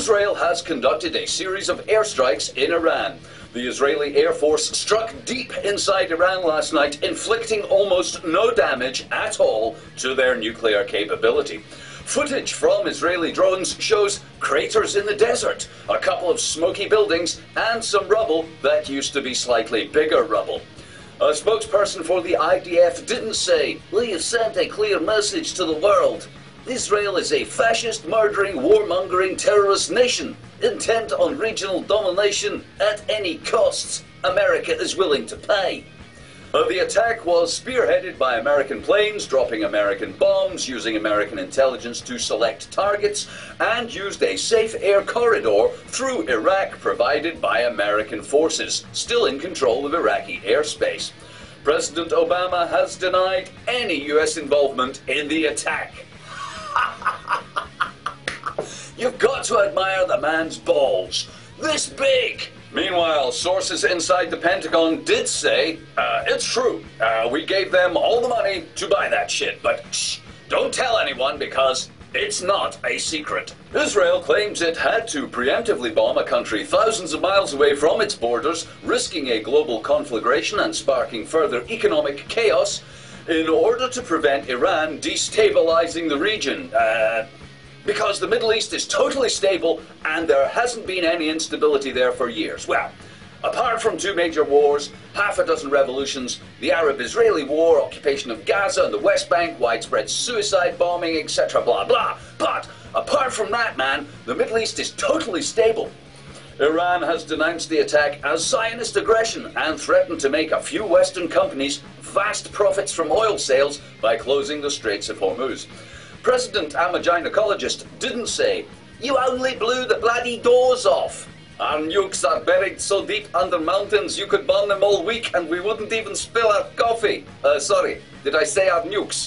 Israel has conducted a series of airstrikes in Iran. The Israeli Air Force struck deep inside Iran last night, inflicting almost no damage at all to their nuclear capability. Footage from Israeli drones shows craters in the desert, a couple of smoky buildings, and some rubble that used to be slightly bigger rubble. A spokesperson for the IDF didn't say, "We have sent a clear message to the world. Israel is a fascist, murdering, warmongering terrorist nation, intent on regional domination at any costs America is willing to pay." The attack was spearheaded by American planes, dropping American bombs, using American intelligence to select targets, and used a safe air corridor through Iraq provided by American forces, still in control of Iraqi airspace. President Obama has denied any U.S. involvement in the attack. You've got to admire the man's balls. This big! Meanwhile, sources inside the Pentagon did say, it's true, we gave them all the money to buy that shit, but shh, don't tell anyone because it's not a secret. Israel claims it had to preemptively bomb a country thousands of miles away from its borders, risking a global conflagration and sparking further economic chaos in order to prevent Iran destabilizing the region. Because the Middle East is totally stable and there hasn't been any instability there for years. Well, apart from 2 major wars, half a dozen revolutions, the Arab-Israeli war, occupation of Gaza and the West Bank, widespread suicide bombing, etc. blah blah. But apart from that, man, the Middle East is totally stable. Iran has denounced the attack as Zionist aggression and threatened to make a few Western companies vast profits from oil sales by closing the Straits of Hormuz. President, I'm a gynecologist, didn't say, "You only blew the bloody doors off. Our nukes are buried so deep under mountains you could bomb them all week and we wouldn't even spill our coffee." Sorry, did I say our nukes?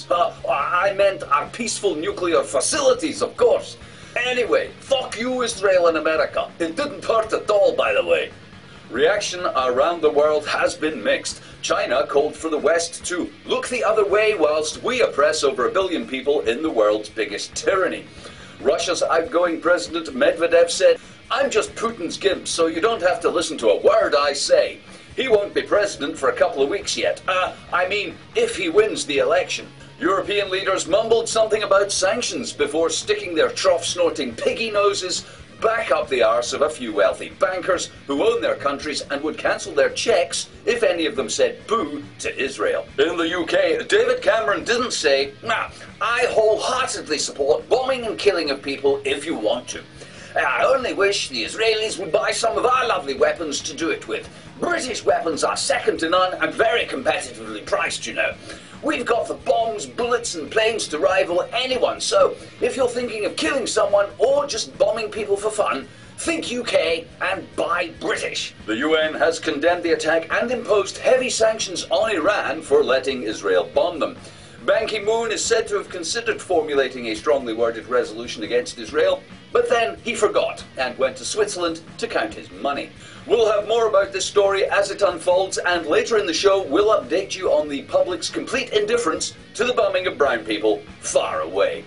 I meant our peaceful nuclear facilities, of course. Anyway, fuck you, Israel and America. It didn't hurt at all, by the way. Reaction around the world has been mixed. China called for the West to look the other way whilst we oppress over 1 billion people in the world's biggest tyranny. Russia's outgoing President Medvedev said, "I'm just Putin's gimp, so you don't have to listen to a word I say. He won't be president for a couple of weeks yet. I mean, if he wins the election." European leaders mumbled something about sanctions before sticking their trough-snorting piggy noses back up the arse of a few wealthy bankers who own their countries and would cancel their checks if any of them said boo to Israel. In the UK, David Cameron didn't say, "Nah, I wholeheartedly support bombing and killing of people if you want to. I only wish the Israelis would buy some of our lovely weapons to do it with. British weapons are second to none and very competitively priced, you know. We've got the bombs, bullets and planes to rival anyone, so if you're thinking of killing someone or just bombing people for fun, think UK and buy British." The UN has condemned the attack and imposed heavy sanctions on Iran for letting Israel bomb them. Ban Ki-moon is said to have considered formulating a strongly worded resolution against Israel, but then he forgot and went to Switzerland to count his money. We'll have more about this story as it unfolds, and later in the show we'll update you on the public's complete indifference to the bombing of brown people far away.